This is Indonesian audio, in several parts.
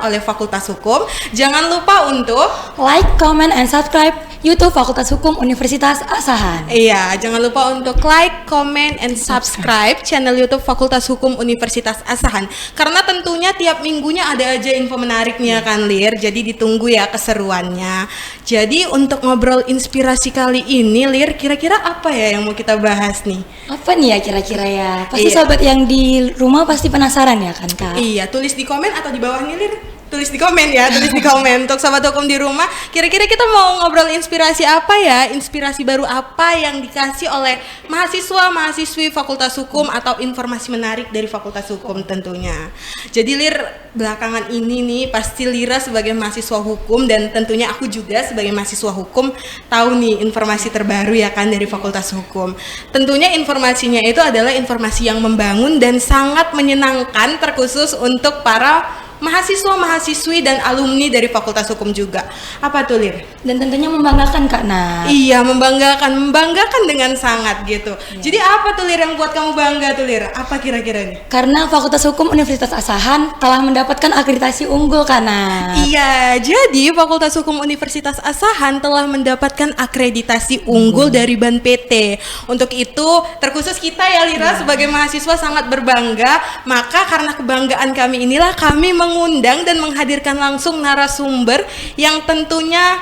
oleh Fakultas Hukum. Jangan lupa untuk like, comment, and subscribe YouTube Fakultas Hukum Universitas Asahan. Iya, jangan lupa untuk like, comment, and subscribe channel YouTube Fakultas Hukum Universitas Asahan. Karena tentunya tiap minggunya ada aja info menariknya kan, Lir. Jadi ditunggu ya keseruannya. Jadi untuk ngobrol inspirasi kali ini, Lir, kira-kira apa ya yang mau kita bahas nih? Apa nih ya kira-kira ya? Pasti sobat yang di rumah pasti penasaran ya kan, Kak? Iya, tulis di komen atau di bawah nih, Lir? Tulis di komen ya, tulis di komen. Untuk sobat hukum di rumah, kira-kira kita mau ngobrol inspirasi apa ya? Inspirasi baru apa yang dikasih oleh mahasiswa-mahasiswi Fakultas Hukum atau informasi menarik dari Fakultas Hukum tentunya. Jadi Lir, belakangan ini nih pasti Lira sebagai mahasiswa hukum dan tentunya aku juga sebagai mahasiswa hukum tahu nih informasi terbaru ya kan dari Fakultas Hukum. Tentunya informasinya itu adalah informasi yang membangun dan sangat menyenangkan terkhusus untuk para mahasiswa-mahasiswi dan alumni dari Fakultas Hukum juga. Apa tuh, Lir? Dan tentunya membanggakan, Kak Nat. Iya, membanggakan dengan sangat gitu. Jadi apa tuh, Lir, yang buat kamu bangga tuh, Lir? Apa kira-kira nih? Karena Fakultas Hukum Universitas Asahan telah mendapatkan akreditasi unggul, Kak Nat. Iya, jadi Fakultas Hukum Universitas Asahan telah mendapatkan akreditasi unggul dari BAN PT. Untuk itu, terkhusus kita ya, Lira, sebagai mahasiswa sangat berbangga. Maka karena kebanggaan kami inilah kami mengundang dan menghadirkan langsung narasumber yang tentunya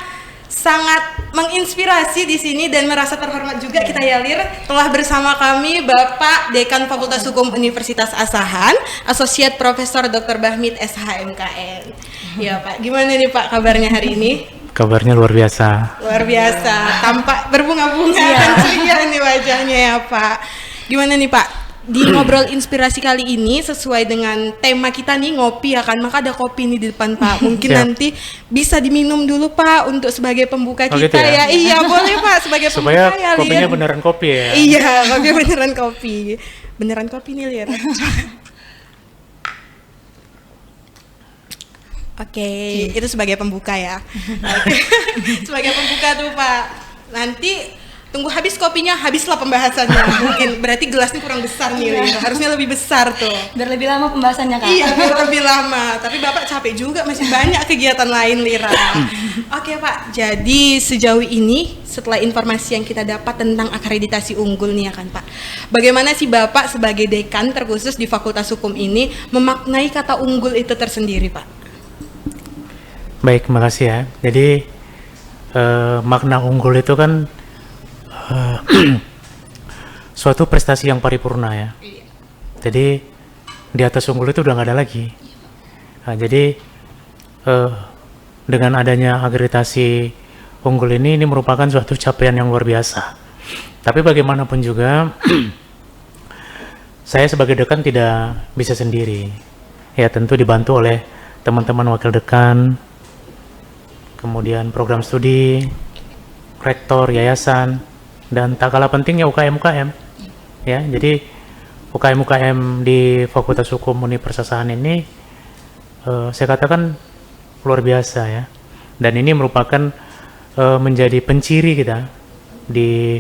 sangat menginspirasi di sini dan merasa terhormat juga kita ya, Lir. Telah bersama kami Bapak Dekan Fakultas Hukum Universitas Asahan, Asosiat Profesor Dr. Bahmid SHMKN. Ya Pak, gimana nih Pak kabarnya hari ini? Kabarnya luar biasa. Luar biasa, tampak berbunga-bunga dan ceria nih wajahnya ya Pak. Gimana nih Pak? Di ngobrol inspirasi kali ini sesuai dengan tema kita nih ngopi ya kan, maka ada kopi nih di depan Pak. Mungkin nanti bisa diminum dulu Pak untuk sebagai pembuka kita gitu ya. Iya boleh Pak sebagai supaya pembuka ya. Supaya kopinya beneran kopi ya. Iya kopinya beneran kopi. Beneran kopi nih Lir. Oke, itu sebagai pembuka ya. Sebagai pembuka tuh Pak. Nanti tunggu habis kopinya, habislah pembahasannya. Mungkin berarti gelasnya kurang besar nih, Lira. Harusnya lebih besar tuh. Biar lebih lama pembahasannya, Kak. Iya, biar lebih lama. Tapi Bapak capek juga, masih banyak kegiatan lain, Lira. Oke, Pak. Jadi sejauh ini setelah informasi yang kita dapat tentang akreditasi unggul nih ya kan, Pak. Bagaimana sih Bapak sebagai dekan terkhusus di Fakultas Hukum ini memaknai kata unggul itu tersendiri, Pak? Baik, makasih ya. Jadi makna unggul itu kan suatu prestasi yang paripurna ya. Jadi di atas unggul itu udah nggak ada lagi. Nah, jadi dengan adanya akreditasi unggul ini merupakan suatu capaian yang luar biasa. Tapi bagaimanapun juga saya sebagai dekan tidak bisa sendiri. Ya tentu dibantu oleh teman-teman wakil dekan, kemudian program studi, rektor, yayasan, dan tak kalah pentingnya UKM-UKM ya. Jadi UKM-UKM di Fakultas Hukum Universitas Asahan ini saya katakan luar biasa ya, dan ini merupakan menjadi penciri kita di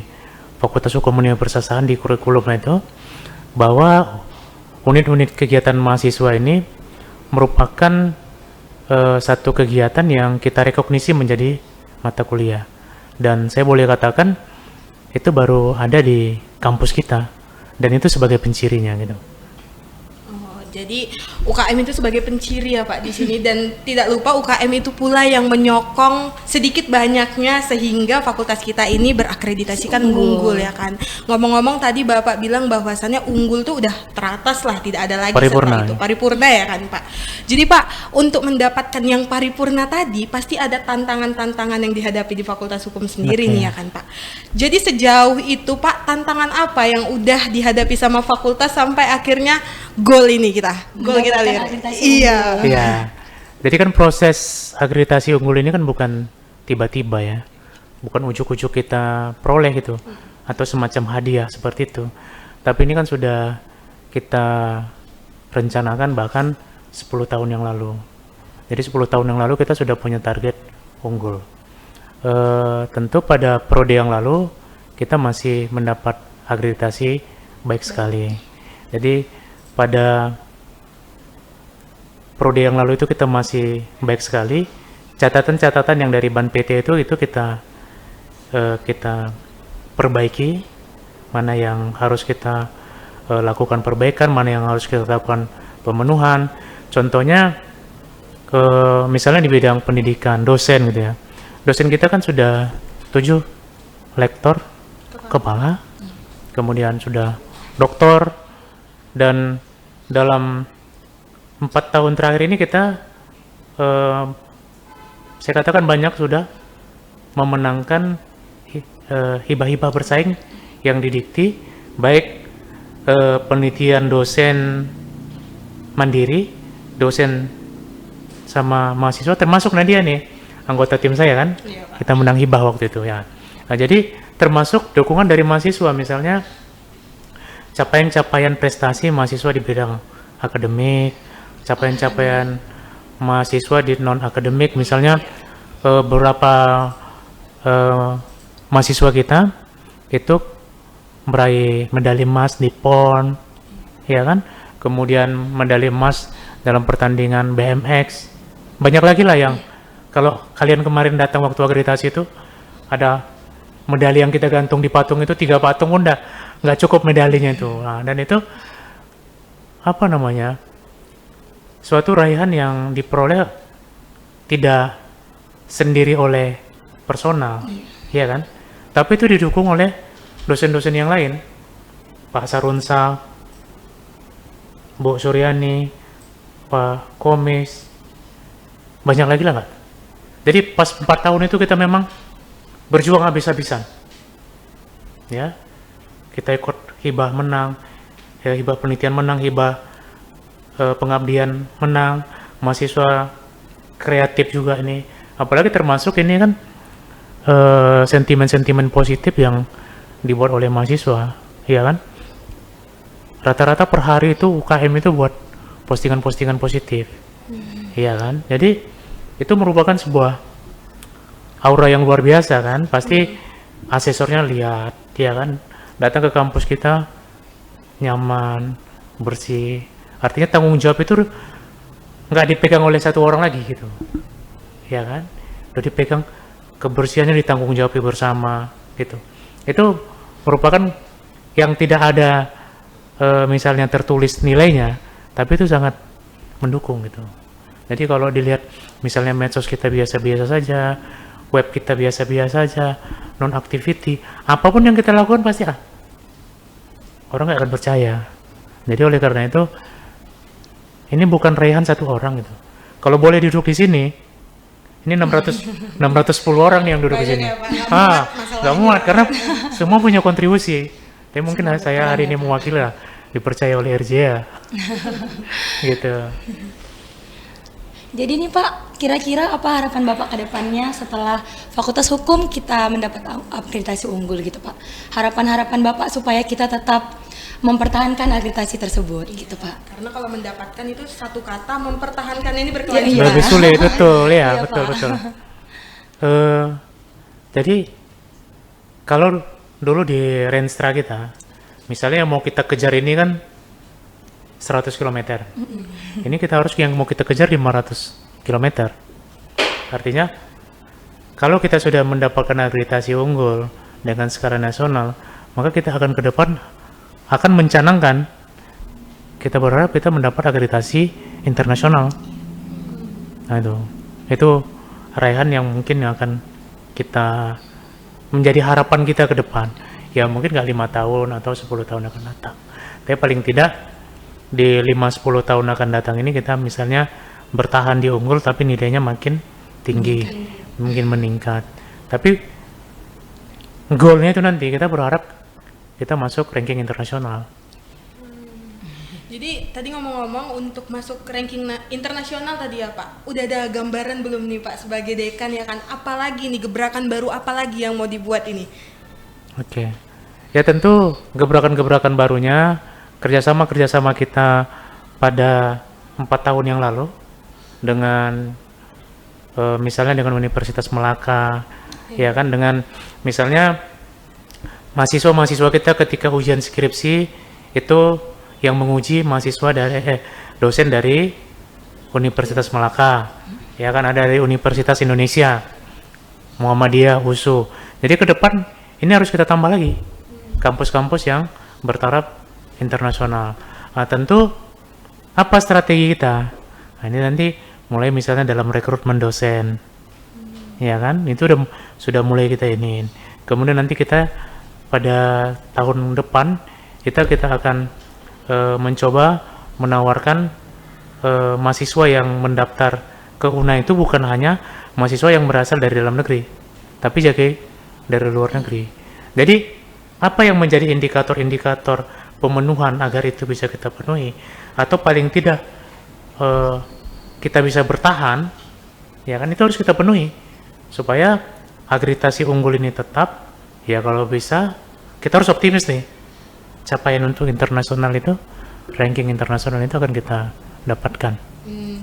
Fakultas Hukum Universitas Asahan di kurikulum itu, bahwa unit-unit kegiatan mahasiswa ini merupakan satu kegiatan yang kita rekognisi menjadi mata kuliah, dan saya boleh katakan itu baru ada di kampus kita, dan itu sebagai pencirinya gitu. Jadi UKM itu sebagai penciri ya Pak di sini, dan tidak lupa UKM itu pula yang menyokong sedikit banyaknya sehingga fakultas kita ini berakreditasikan unggul ya kan. Ngomong-ngomong tadi Bapak bilang bahwasannya unggul tuh udah teratas lah, tidak ada lagi paripurna, setelah itu paripurna ya kan Pak. Jadi Pak, untuk mendapatkan yang paripurna tadi pasti ada tantangan-tantangan yang dihadapi di Fakultas Hukum sendiri nih ya kan Pak. Jadi sejauh itu Pak, tantangan apa yang udah dihadapi sama fakultas sampai akhirnya goal ini kita lihat. Iya. Iya. Jadi kan proses akreditasi unggul ini kan bukan tiba-tiba ya. Bukan ujuk-ujuk kita peroleh gitu atau semacam hadiah seperti itu. Tapi ini kan sudah kita rencanakan bahkan 10 tahun yang lalu. Jadi 10 tahun yang lalu kita sudah punya target unggul. Tentu pada prode yang lalu kita masih mendapat akreditasi baik sekali. Jadi pada prode yang lalu itu kita masih baik sekali. Catatan-catatan yang dari Ban PT itu kita perbaiki, mana yang harus kita lakukan perbaikan, mana yang harus kita lakukan pemenuhan. Contohnya misalnya di bidang pendidikan, dosen gitu ya. Dosen kita kan sudah 7 lektor kepala, kemudian sudah doktor, dan dalam 4 tahun terakhir ini kita saya katakan banyak sudah memenangkan hibah-hibah bersaing yang didikti, baik penelitian dosen mandiri, dosen sama mahasiswa, termasuk Nadia nih, anggota tim saya kan, Iya, Pak. kita menang hibah waktu itu ya. Nah, jadi termasuk dukungan dari mahasiswa, misalnya capaian-capaian prestasi mahasiswa di bidang akademik, capaian-capaian mahasiswa di non-akademik, misalnya beberapa mahasiswa kita itu meraih medali emas di PON, ya kan? Kemudian medali emas dalam pertandingan BMX. Banyak lagi lah yang kalau kalian kemarin datang waktu akreditasi itu ada medali yang kita gantung di patung itu 3 patung pun nggak cukup medalinya itu. Nah, dan itu apa namanya? Suatu raihan yang diperoleh tidak sendiri oleh personal, ya kan? Tapi itu didukung oleh dosen-dosen yang lain, Pak Sarunsa, Bu Suryani, Pak Komis, banyak lagi lah, Kak. Jadi pas 4 tahun itu kita memang berjuang habis-habisan, ya. Kita ikut hibah menang, ya, hibah penelitian menang, hibah pengabdian menang, mahasiswa kreatif juga ini, apalagi termasuk ini kan sentimen-sentimen positif yang dibuat oleh mahasiswa, ya kan? Rata-rata per hari itu UKM itu buat postingan-postingan positif, ya kan? Jadi itu merupakan sebuah aura yang luar biasa kan? Pasti asesornya lihat, ya kan? Datang ke kampus kita nyaman, bersih. Artinya tanggung jawab itu nggak dipegang oleh satu orang lagi gitu, ya kan? Udah dipegang, kebersihannya ditanggung jawab bersama gitu. Itu merupakan yang tidak ada misalnya tertulis nilainya, tapi itu sangat mendukung gitu. Jadi kalau dilihat misalnya medsos kita biasa-biasa saja, web kita biasa-biasa saja, non activity, apapun yang kita lakukan pasti orang nggak akan percaya. Jadi oleh karena itu ini bukan raihan satu orang gitu. Kalau boleh duduk di sini, ini 610 orang yang duduk di Banyak sini. ya, Pak. Nggak muat masalahnya. Nggak muat karena semua punya kontribusi. Tapi mungkin saya hari ini mewakili lah, dipercaya oleh RJA. Gitu. Jadi nih Pak, kira-kira apa harapan Bapak ke depannya setelah Fakultas Hukum kita mendapat akreditasi unggul gitu Pak? Harapan-harapan Bapak supaya kita tetap mempertahankan akreditasi tersebut gitu Pak. Karena kalau mendapatkan itu satu kata, mempertahankan ini berkelanjutan. Iya. Lebih sulit, betul ya, Iya, betul Pak. betul. Jadi kalau dulu di Renstra kita, misalnya yang mau kita kejar ini kan 100 km. Ini kita harus yang mau kita kejar 500 km. Artinya kalau kita sudah mendapatkan akreditasi unggul dengan skala nasional, maka kita akan ke depan akan mencanangkan, kita berharap kita mendapat akreditasi internasional. Nah itu raihan yang mungkin yang akan kita menjadi harapan kita ke depan. Ya mungkin nggak 5 tahun atau 10 tahun akan datang, tapi paling tidak di 5-10 tahun akan datang ini kita misalnya bertahan di unggul tapi nilainya makin tinggi, mungkin meningkat. Tapi goalnya itu nanti kita berharap kita masuk ranking internasional. Jadi tadi ngomong-ngomong untuk masuk ranking internasional tadi ya Pak, udah ada gambaran belum nih Pak sebagai dekan ya kan? Apalagi nih gebrakan baru apa lagi yang mau dibuat ini? Oke. Ya tentu gebrakan-gebrakan barunya kerjasama kita pada 4 tahun yang lalu dengan misalnya dengan Universitas Melaka, ya kan, dengan misalnya mahasiswa kita ketika ujian skripsi itu yang menguji mahasiswa dari dosen dari Universitas Melaka, ya kan ada dari Universitas Indonesia, Muhammadiyah, USU. Jadi ke depan ini harus kita tambah lagi kampus-kampus yang bertaraf internasional. Nah, tentu apa strategi kita? Nah, ini nanti mulai misalnya dalam rekrutmen dosen, ya kan? Itu sudah mulai kita iniin. Kemudian nanti kita pada tahun depan kita akan mencoba menawarkan mahasiswa yang mendaftar ke UNA itu bukan hanya mahasiswa yang berasal dari dalam negeri, tapi juga dari luar negeri. Jadi apa yang menjadi indikator-indikator pemenuhan agar itu bisa kita penuhi, atau paling tidak kita bisa bertahan, ya kan, itu harus kita penuhi supaya akreditasi unggul ini tetap. Ya kalau bisa kita harus optimis nih, capaian untuk internasional itu, ranking internasional itu akan kita dapatkan.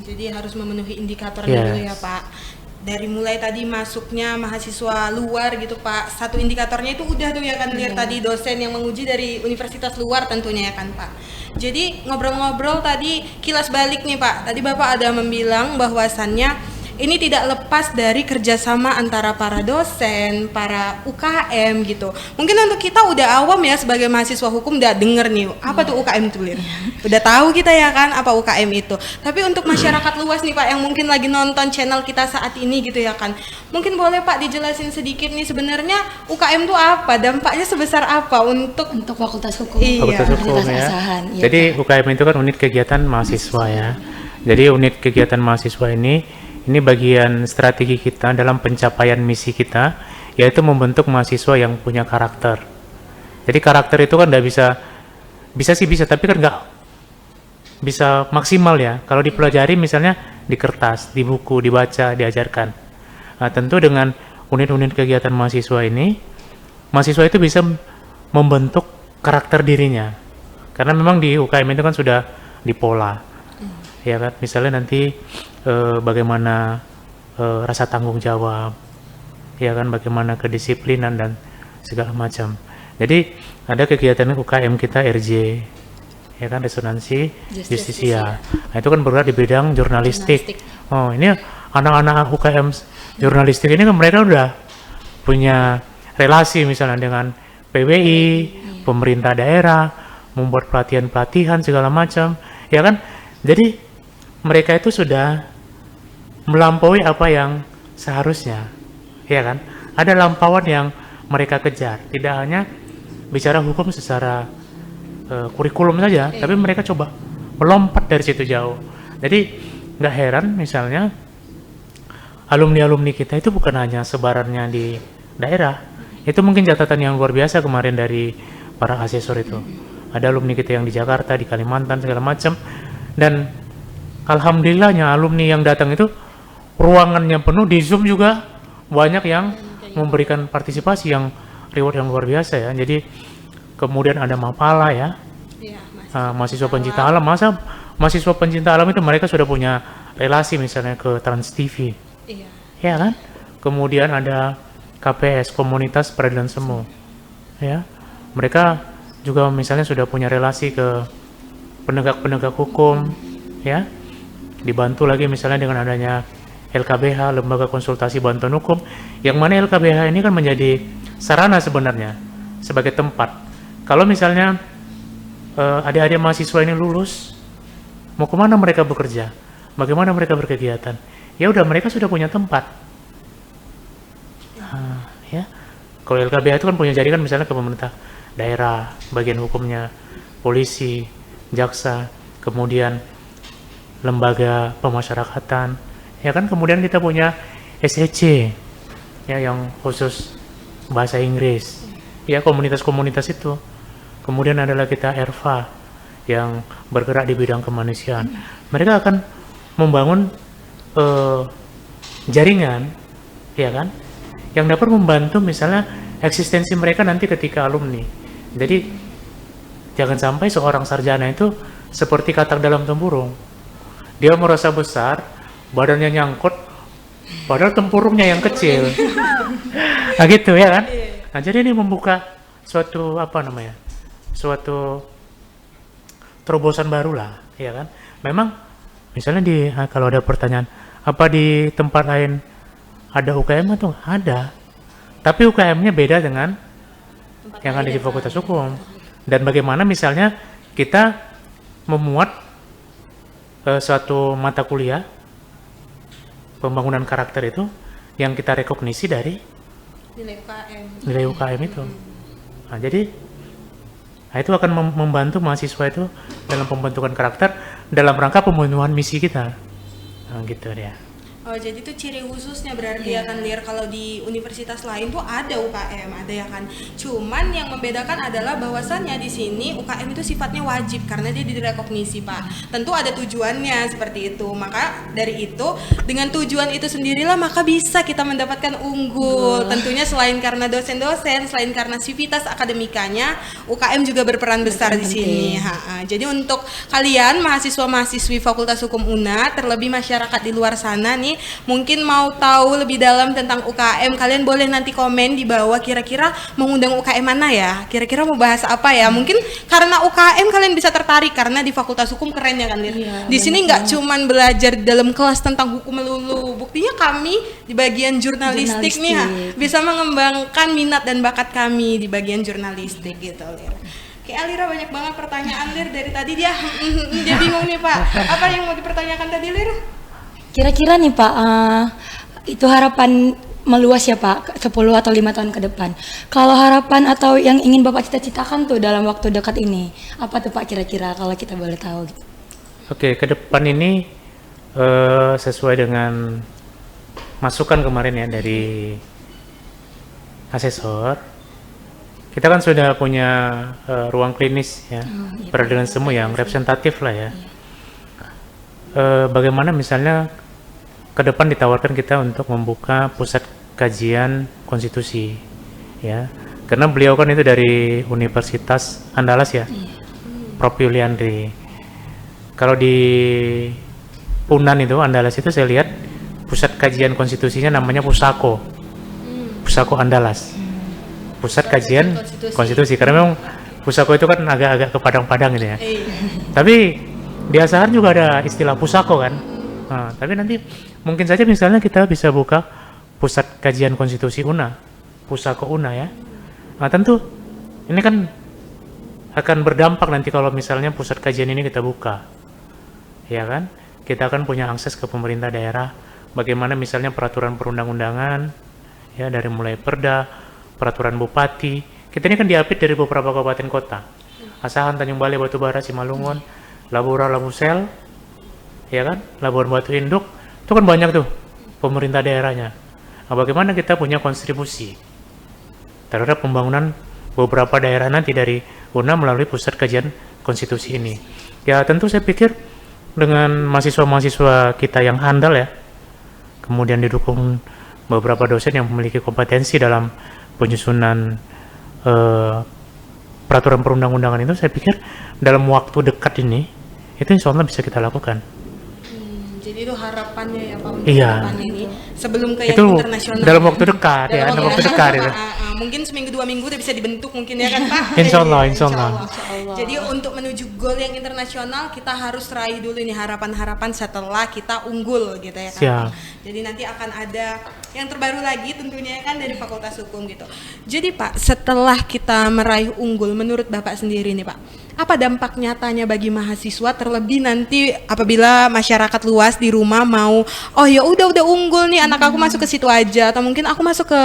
Jadi harus memenuhi indikator dulu ya Pak. Dari mulai tadi masuknya mahasiswa luar gitu Pak, satu indikatornya itu udah tuh ya kan, lihat tadi dosen yang menguji dari universitas luar tentunya ya kan Pak. Jadi ngobrol-ngobrol tadi kilas balik nih Pak, tadi Bapak ada membilang bahwasannya ini tidak lepas dari kerjasama antara para dosen, para UKM gitu. Mungkin untuk kita udah awam ya sebagai mahasiswa hukum udah denger nih, apa tuh UKM tuh Lir? Udah tahu kita ya kan apa UKM itu. Tapi untuk masyarakat luas nih Pak yang mungkin lagi nonton channel kita saat ini gitu ya kan. Mungkin boleh Pak dijelasin sedikit nih sebenarnya UKM tuh apa? Dampaknya sebesar apa untuk Fakultas Hukum. Fakultas Hukum ya. Jadi UKM itu kan unit kegiatan mahasiswa ya. Jadi unit kegiatan mahasiswa ini bagian strategi kita dalam pencapaian misi kita, yaitu membentuk mahasiswa yang punya karakter. Jadi karakter itu kan nggak bisa, tapi kan nggak bisa maksimal ya. Kalau dipelajari misalnya di kertas, di buku, dibaca, diajarkan. Nah, tentu dengan unit-unit kegiatan mahasiswa ini, mahasiswa itu bisa membentuk karakter dirinya. Karena memang di UKM itu kan sudah dipola. Ya kan, misalnya nanti bagaimana rasa tanggung jawab, ya kan, bagaimana kedisiplinan dan segala macam. Jadi ada kegiatan UKM kita RJ, ya kan, resonansi justisia. Nah, itu kan bergerak di bidang jurnalistik. Oh, ini anak-anak UKM jurnalistik ini kan mereka udah punya relasi misalnya dengan PWI, pemerintah daerah, membuat pelatihan-pelatihan segala macam, ya kan. Jadi mereka itu sudah melampaui apa yang seharusnya, ya kan. Ada lampauan yang mereka kejar, tidak hanya bicara hukum secara kurikulum saja, tapi mereka coba melompat dari situ jauh. Jadi nggak heran misalnya alumni-alumni kita itu bukan hanya sebarannya di daerah, itu mungkin catatan yang luar biasa kemarin dari para asesor itu. Ada alumni kita yang di Jakarta, di Kalimantan segala macam, dan alhamdulillahnya alumni yang datang itu ruangannya penuh, di Zoom juga banyak yang memberikan partisipasi yang reward yang luar biasa ya. Jadi kemudian ada Mapala ya, mahasiswa pencinta alam. Mahasiswa pencinta alam itu mereka sudah punya relasi misalnya ke Trans TV, ya kan. Kemudian ada KPS, Komunitas Peradilan Semu, ya. Mereka juga misalnya sudah punya relasi ke penegak-penegak hukum, ya. Dibantu lagi misalnya dengan adanya LKBH, Lembaga Konsultasi Bantuan Hukum, yang mana LKBH ini kan menjadi sarana sebenarnya sebagai tempat. Kalau misalnya adik-adik mahasiswa ini lulus, mau kemana mereka bekerja, bagaimana mereka berkegiatan, ya udah mereka sudah punya tempat. Ya, kalau LKBH itu kan punya jaringan misalnya ke pemerintah daerah, bagian hukumnya, polisi, jaksa, kemudian lembaga pemasyarakatan, ya kan. Kemudian kita punya SEC ya yang khusus bahasa Inggris, ya, komunitas-komunitas itu. Kemudian adalah kita ERVA yang bergerak di bidang kemanusiaan. Mereka akan membangun jaringan, ya kan, yang dapat membantu misalnya eksistensi mereka nanti ketika alumni. Jadi jangan sampai seorang sarjana itu seperti katak dalam tempurung. Dia merasa besar, badannya nyangkut, padahal tempurungnya yang kecil. Nah gitu ya kan. Nah jadi ini membuka suatu suatu terobosan baru lah, ya kan. Memang Misalnya kalau ada pertanyaan, apa di tempat lain ada UKM atau ada? Tapi UKM-nya beda dengan yang ada di Fakultas Hukum. Dan bagaimana misalnya kita memuat suatu mata kuliah pembangunan karakter itu yang kita rekognisi dari nilai UKM itu. Nah, jadi itu akan membantu mahasiswa itu dalam pembentukan karakter dalam rangka pemenuhan misi kita. Nah, gitu ya. Oh, jadi itu ciri khususnya berarti ya kan Lir, kalau di universitas lain tuh ada UKM, ada ya kan. Cuman yang membedakan adalah bahwasannya di sini UKM itu sifatnya wajib karena dia direkognisi, Pak. Tentu ada tujuannya seperti itu. Maka dari itu dengan tujuan itu sendirilah maka bisa kita mendapatkan unggul. Tentunya selain karena dosen-dosen, selain karena sivitas akademikanya, UKM juga berperan besar di sini. Jadi untuk kalian mahasiswa-mahasiswi Fakultas Hukum UNA, terlebih masyarakat di luar sana nih, mungkin mau tahu lebih dalam tentang UKM, kalian boleh nanti komen di bawah kira-kira mengundang UKM mana ya, kira-kira mau bahas apa ya. Mungkin karena UKM kalian bisa tertarik karena di Fakultas Hukum keren ya kan Lir. Di sini nggak cuman belajar di dalam kelas tentang hukum melulu, buktinya kami di bagian jurnalistik nih bisa mengembangkan minat dan bakat kami di bagian jurnalistik gitu Lir. Kayak Alira banyak banget pertanyaan Lir dari tadi, dia bingung nih Pak, apa yang mau dipertanyakan tadi Lir? Kira-kira nih Pak, itu harapan meluas ya Pak, 10 atau 5 tahun ke depan. Kalau harapan atau yang ingin Bapak cita-citakan tuh dalam waktu dekat ini, apa tuh Pak kira-kira kalau kita boleh tahu? Oke, ke depan ini sesuai dengan masukan kemarin ya dari asesor, kita kan sudah punya ruang klinis ya, peradilan semu yang representatif lah ya. Bagaimana misalnya ke depan ditawarkan kita untuk membuka pusat kajian konstitusi ya, karena beliau kan itu dari Universitas Andalas ya, Prof. Yuliandri. Kalau di Unan itu Andalas itu saya lihat pusat kajian konstitusinya namanya Pusako Andalas, pusat kajian konstitusi, karena memang Pusako itu kan agak-agak ke Padang-Padang gitu ya. Tapi di Asahan juga ada istilah Pusako kan. Nah, tapi nanti mungkin saja misalnya kita bisa buka pusat kajian konstitusi UNA, Pusako UNA ya. Nah, tentu ini kan akan berdampak nanti kalau misalnya pusat kajian ini kita buka, ya kan? Kita akan punya akses ke pemerintah daerah, bagaimana misalnya peraturan perundang-undangan, ya dari mulai Perda, peraturan bupati. Kita ini kan diapit dari beberapa kabupaten kota, Asahan, Tanjung Balai, Batubara, Simalungun, Labura, Labusel, ya kan, Labuan Batu Induk, itu kan banyak tuh pemerintah daerahnya. Nah, bagaimana kita punya kontribusi terhadap pembangunan beberapa daerah nanti dari UNA melalui pusat kajian konstitusi ini. Ya tentu saya pikir dengan mahasiswa-mahasiswa kita yang handal ya, kemudian didukung beberapa dosen yang memiliki kompetensi dalam penyusunan peraturan perundang-undangan itu, saya pikir dalam waktu dekat ini itu insya Allah bisa kita lakukan. Jadi itu harapannya ya Pak untuk Iya. depannya ini sebelum ke yang Itu internasional. dalam waktu dekat ya, dalam waktu dekat itu. Mungkin seminggu 2 minggu udah bisa dibentuk mungkin ya kan Pak. Insya Allah. Jadi untuk menuju goal yang internasional kita harus raih dulu nih harapan-harapan setelah kita unggul gitu ya kan. Siap. Jadi nanti akan ada yang terbaru lagi tentunya kan dari Fakultas Hukum gitu. Jadi Pak, setelah kita meraih unggul menurut Bapak sendiri nih Pak, apa dampak nyatanya bagi mahasiswa, terlebih nanti apabila masyarakat luas di rumah mau, oh ya udah unggul nih anak aku masuk ke situ aja, atau mungkin aku masuk ke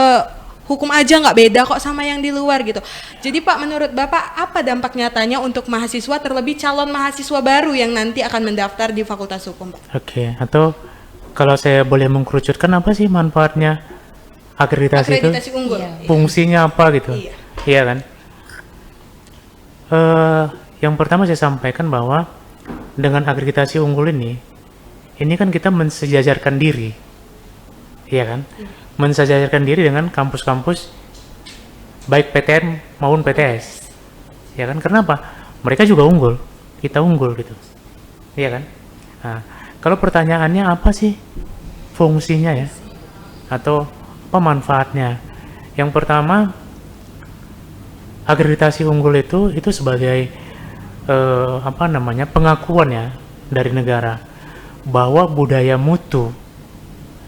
hukum aja nggak beda kok sama yang di luar gitu. Jadi Pak, menurut Bapak apa dampak nyatanya untuk mahasiswa, terlebih calon mahasiswa baru yang nanti akan mendaftar di Fakultas Hukum Pak? Oke, atau kalau saya boleh mengkerucutkan, apa sih manfaatnya akreditasi itu? Akreditasi unggul. Iya. Fungsinya apa gitu? Iya. Iya kan? Yang pertama saya sampaikan bahwa dengan akreditasi unggul ini kan kita mensejajarkan diri, iya kan? Mensejajarkan diri dengan kampus-kampus baik PTN maupun PTS, ya kan? Kenapa? Mereka juga unggul, kita unggul gitu, iya kan? Nah, kalau pertanyaannya apa sih fungsinya ya, atau apa manfaatnya? Yang pertama, akreditasi unggul itu sebagai pengakuan ya dari negara bahwa budaya mutu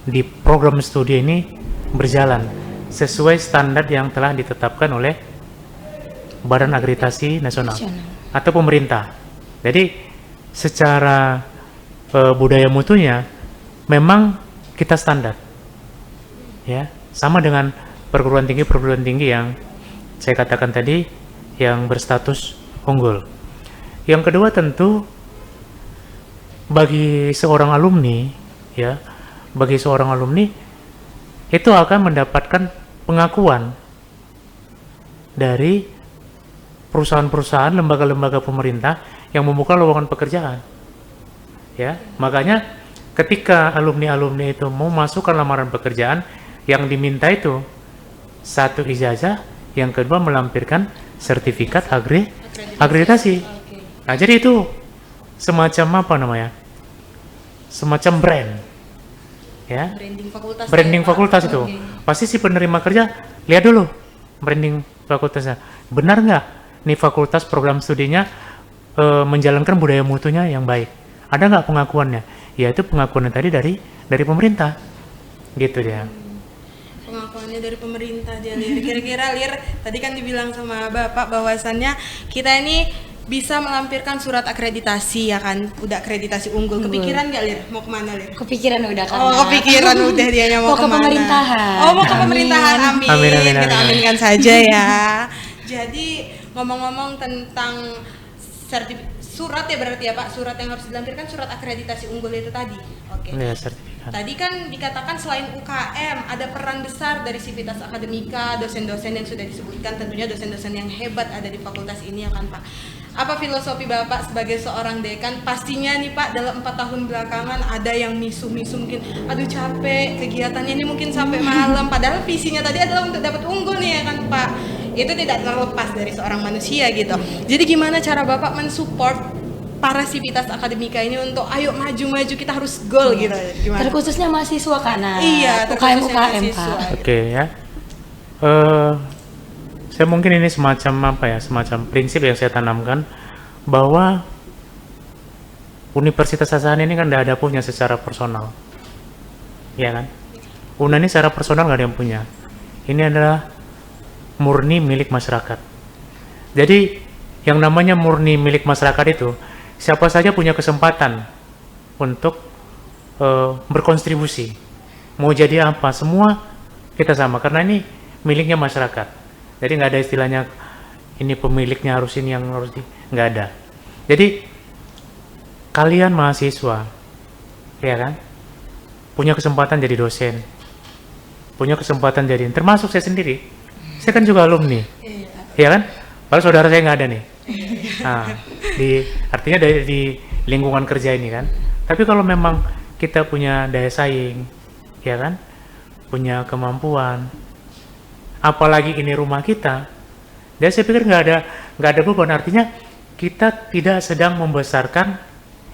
di program studi ini berjalan sesuai standar yang telah ditetapkan oleh Badan Akreditasi Nasional atau pemerintah. Jadi secara budaya mutunya memang kita standar, ya, sama dengan perguruan tinggi yang saya katakan tadi yang berstatus unggul. Yang kedua tentu bagi seorang alumni, ya, bagi seorang alumni itu akan mendapatkan pengakuan dari perusahaan-perusahaan, lembaga-lembaga pemerintah yang membuka lowongan pekerjaan. Ya, makanya ketika alumni-alumni itu mau masukkan lamaran pekerjaan, yang diminta itu satu ijazah, yang kedua melampirkan sertifikat akreditasi. Nah, jadi itu semacam apa namanya? Semacam brand. Ya. Branding fakultas itu. Pasti si penerima kerja lihat dulu branding fakultasnya. Benar nggak nih fakultas program studinya menjalankan budaya mutunya yang baik? Ada nggak pengakuannya? Ya itu pengakuannya tadi dari pemerintah, gitu dia. Pengakuannya dari pemerintah dia, Lir. Kira-kira Lir, tadi kan dibilang sama Bapak bahwasannya kita ini bisa melampirkan surat akreditasi, ya kan? Udah akreditasi unggul. Kepikiran nggak Lir? Mau kemana Lir? Kepikiran udah kan. Oh, kepikiran udah dianya mau ke kemana? pemerintahan. Oh, mau ke pemerintahan. Amin. Amin. Kita aminkan saja ya. Jadi ngomong-ngomong tentang surat ya berarti ya Pak, surat yang harus dilampirkan surat akreditasi unggul itu tadi. Oke. Ya, sertifikat. Tadi kan dikatakan selain UKM ada peran besar dari Sivitas Akademika, dosen-dosen yang sudah disebutkan, tentunya dosen-dosen yang hebat ada di fakultas ini ya kan Pak. Apa filosofi Bapak sebagai seorang dekan? Pastinya nih Pak, dalam 4 tahun belakangan ada yang misuh-misuh mungkin, aduh capek, kegiatannya ini mungkin sampai malam, padahal visinya tadi adalah untuk dapat unggul nih ya kan Pak. Itu tidak terlepas dari seorang manusia gitu. Jadi gimana cara Bapak mensupport para Sivitas Akademika ini untuk ayo maju-maju, kita harus goal gitu? Gimana? Terkhususnya mahasiswa karena Iya, terkhususnya UKM mahasiswa. Pak. Oke ya. Saya mungkin ini semacam apa ya, semacam prinsip yang saya tanamkan bahwa Universitas Asahan ini kan tidak ada punya secara personal, ya kan? UNA ini secara personal nggak ada yang punya. Ini adalah murni milik masyarakat. Jadi yang namanya murni milik masyarakat itu siapa saja punya kesempatan untuk berkontribusi. Mau jadi apa, semua kita sama karena ini miliknya masyarakat. Jadi nggak ada istilahnya ini pemiliknya harus ini yang harus nggak ada. Jadi kalian mahasiswa, ya kan, punya kesempatan jadi dosen, punya kesempatan jadi, termasuk saya sendiri. Saya kan juga alumni, ya kan? Padahal saudara saya nggak ada nih. Nah, artinya di lingkungan kerja ini kan. Tapi kalau memang kita punya daya saing, ya kan, punya kemampuan, apalagi ini rumah kita, dan saya pikir nggak ada beban. Artinya kita tidak sedang membesarkan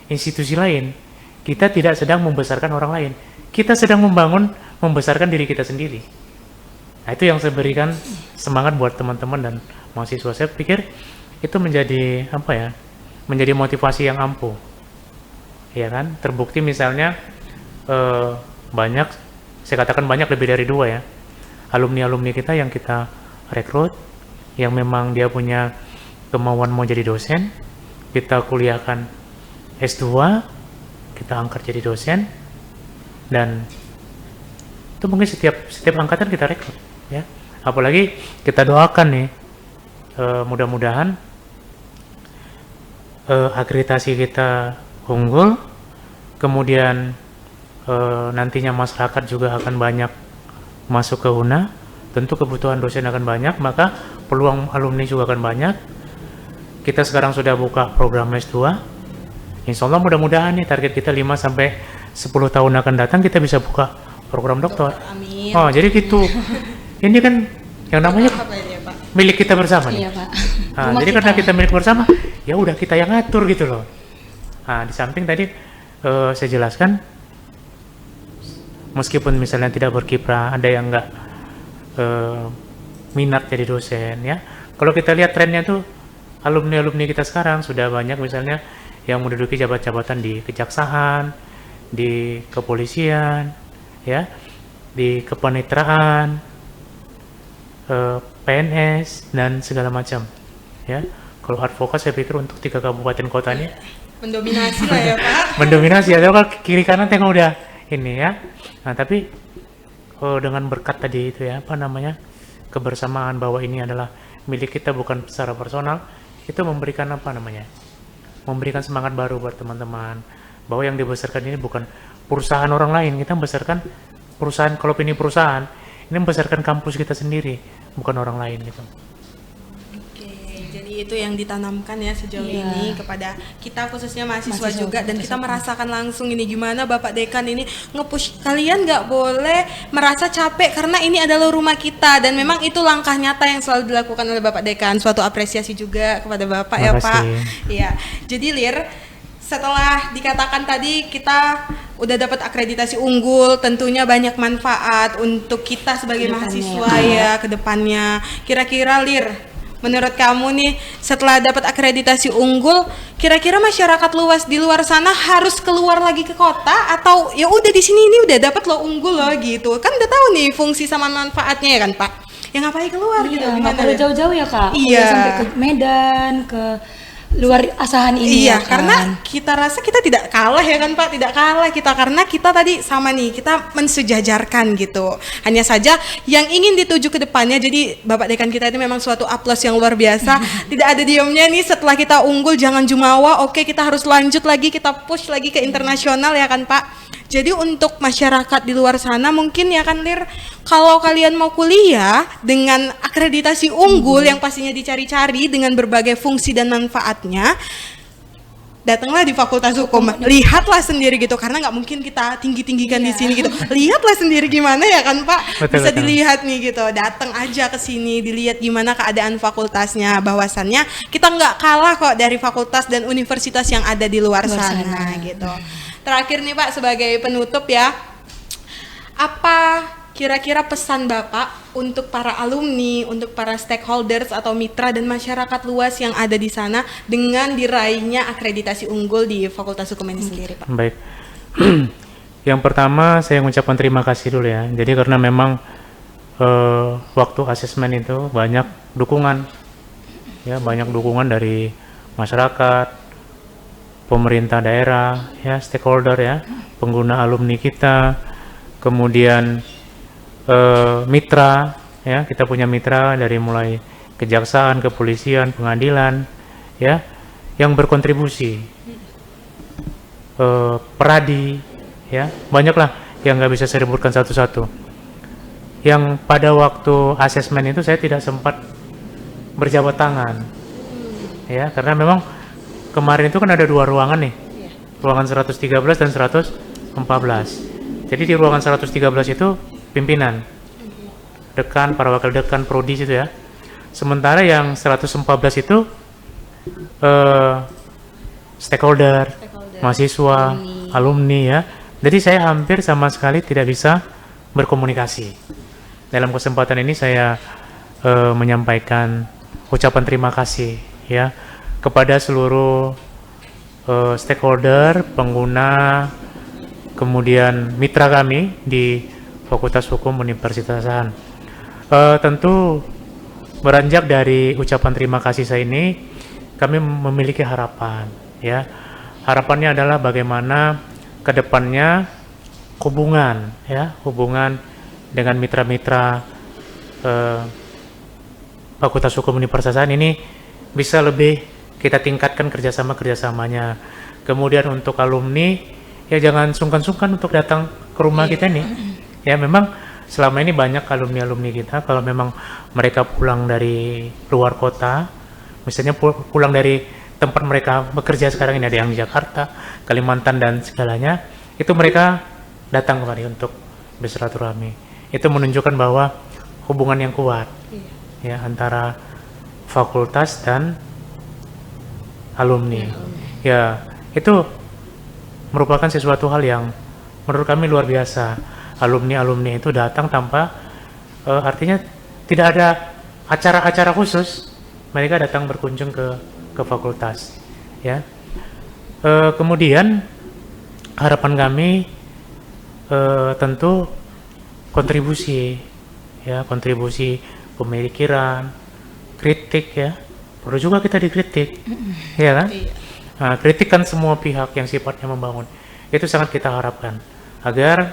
institusi lain, kita tidak sedang membesarkan orang lain, kita sedang membesarkan diri kita sendiri. Nah, itu yang saya berikan semangat buat teman-teman dan mahasiswa. Saya pikir itu menjadi apa ya, menjadi motivasi yang ampuh, ya kan. Terbukti misalnya banyak, saya katakan banyak, lebih dari 2 ya, alumni kita yang kita rekrut, yang memang dia punya kemauan mau jadi dosen, kita kuliahkan S2, kita angkat jadi dosen, dan itu mungkin setiap angkatan kita rekrut ya. Apalagi kita doakan nih, mudah-mudahan akreditasi kita unggul, kemudian nantinya masyarakat juga akan banyak masuk ke UNA, tentu kebutuhan dosen akan banyak, maka peluang alumni juga akan banyak. Kita sekarang sudah buka program S2, insya Allah mudah-mudahan nih target kita 5-10 tahun akan datang kita bisa buka program doktor. Amin. Oh, jadi gitu. Ini kan yang namanya milik kita bersama nih. Iya, Pak. Nah, jadi karena kita milik bersama, ya udah kita yang ngatur gitu loh. Nah, di samping tadi saya jelaskan, meskipun misalnya tidak berkiprah, ada yang nggak minat jadi dosen ya. Kalau kita lihat trennya tuh, alumni kita sekarang sudah banyak misalnya yang menduduki jabatan di kejaksaan, di kepolisian, ya, di kepaniteraan, PNS dan segala macam, ya. Kalau advokat saya pikir untuk 3 kabupaten kota ini Mendominasi lah ya Pak. mendominasi ya, kalau kiri kanan tengok udah ini ya. Nah tapi dengan berkat tadi itu ya, apa namanya, kebersamaan bahwa ini adalah milik kita bukan secara personal, itu memberikan apa namanya, memberikan semangat baru buat teman-teman bahwa yang dibesarkan ini bukan perusahaan orang lain, kita membesarkan perusahaan. Kalau ini perusahaan, ini membesarkan kampus kita sendiri, bukan orang lain gitu. Oke, jadi itu yang ditanamkan ya sejauh ini kepada kita khususnya mahasiswa juga, dan kita merasakan langsung ini gimana Bapak Dekan ini nge-push kalian nggak boleh merasa capek karena ini adalah rumah kita, dan memang itu langkah nyata yang selalu dilakukan oleh Bapak Dekan. Suatu apresiasi juga kepada Bapak ya Pak. Iya. Jadi Lir, setelah dikatakan tadi kita udah dapat akreditasi unggul, tentunya banyak manfaat untuk kita sebagai mahasiswa ya ke depannya. Kira-kira Lir, menurut kamu nih setelah dapat akreditasi unggul, kira-kira masyarakat luas di luar sana harus keluar lagi ke kota atau ya udah di sini ini udah dapat lo unggul lo gitu? Kan udah tahu nih fungsi sama manfaatnya ya kan Pak? Ya ngapain keluar gitu? Nggak perlu jauh-jauh ya Kak. Iya. Udah sampai ke Medan, ke luar asahan ini iya, ya kan? Karena kita rasa kita tidak kalah ya kan Pak, tidak kalah kita, karena kita tadi sama nih, kita mensejajarkan gitu. Hanya saja yang ingin dituju ke depannya, jadi Bapak Dekan kita itu memang suatu aplaus yang luar biasa. Tidak ada diamnya nih, setelah kita unggul jangan jumawa, oke kita harus lanjut lagi, kita push lagi ke internasional ya kan Pak. Jadi untuk masyarakat di luar sana mungkin ya kan Lir, kalau kalian mau kuliah dengan akreditasi unggul yang pastinya dicari-cari dengan berbagai fungsi dan manfaatnya, datanglah di Fakultas Hukum, lihatlah sendiri gitu, karena nggak mungkin kita tinggi-tinggikan di sini gitu. Lihatlah sendiri gimana ya kan Pak, bisa dilihat nih gitu. Datang aja ke sini, dilihat gimana keadaan fakultasnya. Bahwasannya kita nggak kalah kok dari fakultas dan universitas yang ada di luar sana gitu. Terakhir nih Pak, sebagai penutup ya, apa kira-kira pesan Bapak untuk para alumni, untuk para stakeholders atau mitra dan masyarakat luas yang ada di sana dengan diraihnya akreditasi unggul di Fakultas Hukum ini sendiri Pak? Baik, yang pertama saya mengucapkan terima kasih dulu ya. Jadi karena memang waktu asesmen itu banyak dukungan, ya, banyak dukungan dari masyarakat, pemerintah daerah, ya, stakeholder ya, pengguna alumni kita, kemudian mitra, ya, kita punya mitra dari mulai kejaksaan, kepolisian, pengadilan, ya, yang berkontribusi, peradi, ya, banyaklah yang nggak bisa saya sebutkan satu-satu. Yang pada waktu asesmen itu saya tidak sempat berjabat tangan, ya, karena memang kemarin itu kan ada 2 ruangan nih, ruangan 113 dan 114. Jadi di ruangan 113 itu pimpinan, dekan, para wakil dekan, prodi itu ya. Sementara yang 114 itu stakeholder, mahasiswa, alumni ya. Jadi saya hampir sama sekali tidak bisa berkomunikasi. Dalam kesempatan ini saya menyampaikan ucapan terima kasih ya kepada seluruh stakeholder, pengguna, kemudian mitra kami di Fakultas Hukum Universitas Asahan. Tentu beranjak dari ucapan terima kasih saya ini, kami memiliki harapan, ya. Harapannya adalah bagaimana kedepannya hubungan, ya, hubungan dengan mitra-mitra Fakultas Hukum Universitas Asahan ini bisa lebih kita tingkatkan kerjasamanya. Kemudian untuk alumni, ya jangan sungkan-sungkan untuk datang ke rumah kita nih. Ya memang selama ini banyak alumni-alumni kita, kalau memang mereka pulang dari luar kota, misalnya pulang dari tempat mereka bekerja sekarang ini, ada yang di Jakarta, Kalimantan dan segalanya, itu mereka datang kemari untuk bersilaturahmi. Itu menunjukkan bahwa hubungan yang kuat ya antara fakultas dan alumni. Ya, itu merupakan sesuatu hal yang menurut kami luar biasa. Alumni-alumni itu datang tanpa artinya tidak ada acara-acara khusus, mereka datang berkunjung ke fakultas, ya. Kemudian harapan kami tentu kontribusi pemikiran, kritik ya. Perlu juga kita dikritik, ya kan? Nah, kritikan semua pihak yang sifatnya membangun. Itu sangat kita harapkan agar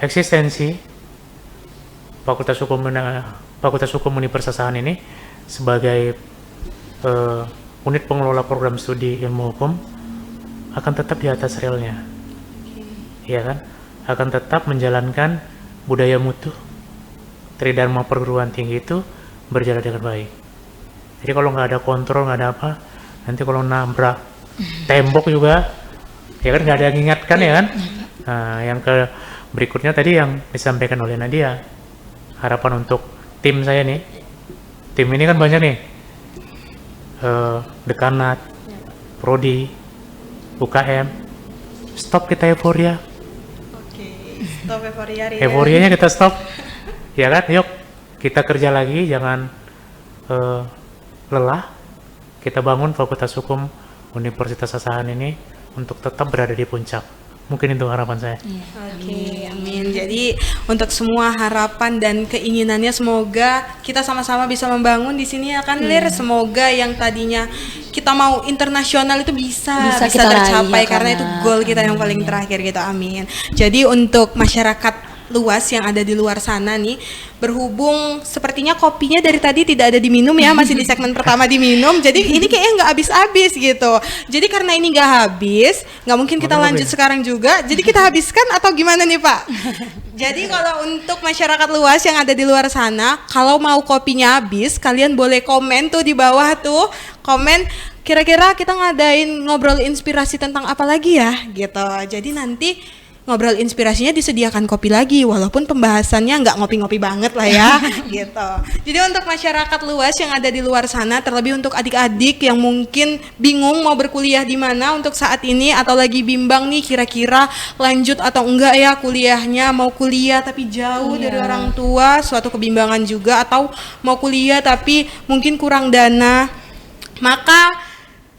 eksistensi Fakultas Hukum Universitas Asahan ini sebagai unit pengelola program studi ilmu hukum akan tetap di atas relnya, ya kan? Akan tetap menjalankan budaya mutu tridharma perguruan tinggi itu berjalan dengan baik. Jadi kalau nggak ada kontrol, nggak ada apa, nanti kalau nabrak tembok juga, ya kan nggak ada yang ingatkan ya kan. Nah, yang berikutnya tadi yang disampaikan oleh Nadia, harapan untuk tim saya nih, tim ini kan banyak nih, dekanat, prodi, UKM, stop kita euforia. Oke, stop euforia. Euforianya kita stop, ya kan? Yuk kita kerja lagi, jangan lelah. Kita bangun Fakultas Hukum Universitas Asahan ini untuk tetap berada di puncak. Mungkin itu harapan saya. Oke, amin. Jadi untuk semua harapan dan keinginannya semoga kita sama-sama bisa membangun di sini ya kan, Lir. Semoga yang tadinya kita mau internasional itu bisa kita tercapai raih, ya, karena itu goal kita yang paling terakhir gitu. Amin. Jadi untuk masyarakat luas yang ada di luar sana nih, berhubung sepertinya kopinya dari tadi tidak ada diminum ya, masih di segmen pertama diminum, jadi ini kayaknya nggak habis-habis gitu. Jadi karena ini nggak habis, nggak mungkin kita lanjut sekarang juga, jadi kita habiskan atau gimana nih Pak? Jadi kalau untuk masyarakat luas yang ada di luar sana, kalau mau kopinya habis, kalian boleh komen tuh di bawah tuh, komen kira-kira kita ngadain ngobrol inspirasi tentang apa lagi ya gitu. Jadi nanti ngobrol inspirasinya disediakan kopi lagi, walaupun pembahasannya nggak ngopi-ngopi banget lah ya gitu. Jadi untuk masyarakat luas yang ada di luar sana, terlebih untuk adik-adik yang mungkin bingung mau berkuliah di mana untuk saat ini, atau lagi bimbang nih kira-kira lanjut atau enggak ya kuliahnya, mau kuliah tapi jauh dari orang tua, suatu kebimbangan juga, atau mau kuliah tapi mungkin kurang dana, maka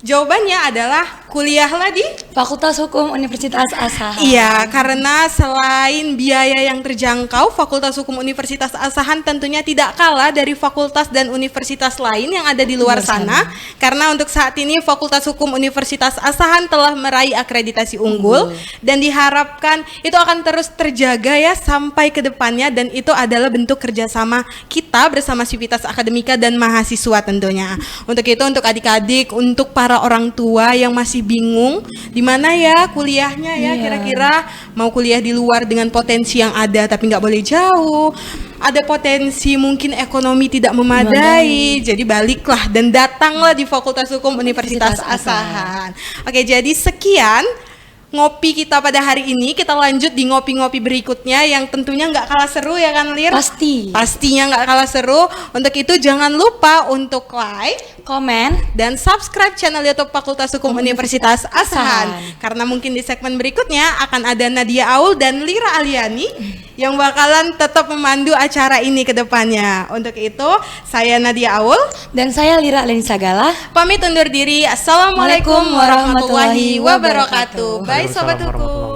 jawabannya adalah kuliahlah di Fakultas Hukum Universitas Asahan. Iya, karena selain biaya yang terjangkau, Fakultas Hukum Universitas Asahan tentunya tidak kalah dari fakultas dan universitas lain yang ada di luar sana. Karena untuk saat ini Fakultas Hukum Universitas Asahan telah meraih akreditasi unggul dan diharapkan itu akan terus terjaga ya sampai ke depannya, dan itu adalah bentuk kerjasama kita bersama Sivitas Akademika dan mahasiswa tentunya. Untuk itu, untuk adik-adik, untuk para orang tua yang masih bingung di mana ya kuliahnya ya, kira-kira mau kuliah di luar dengan potensi yang ada tapi nggak boleh jauh, ada potensi mungkin ekonomi tidak memadai, jadi baliklah dan datanglah di Fakultas Hukum Universitas Asahan. Oke, jadi sekian ngopi kita pada hari ini. Kita lanjut di ngopi-ngopi berikutnya yang tentunya nggak kalah seru ya kan, Lir? Pastinya nggak kalah seru. Untuk itu jangan lupa untuk like, komen, dan subscribe channel YouTube Fakultas Hukum Universitas Asahan. Karena mungkin di segmen berikutnya akan ada Nadia Aul dan Lira Aliani yang bakalan tetap memandu acara ini ke depannya. Untuk itu, saya Nadia Aul dan saya Lira Aliani Sagala pamit undur diri. Assalamualaikum warahmatullahi wabarakatuh. Bye Sobat Hukum.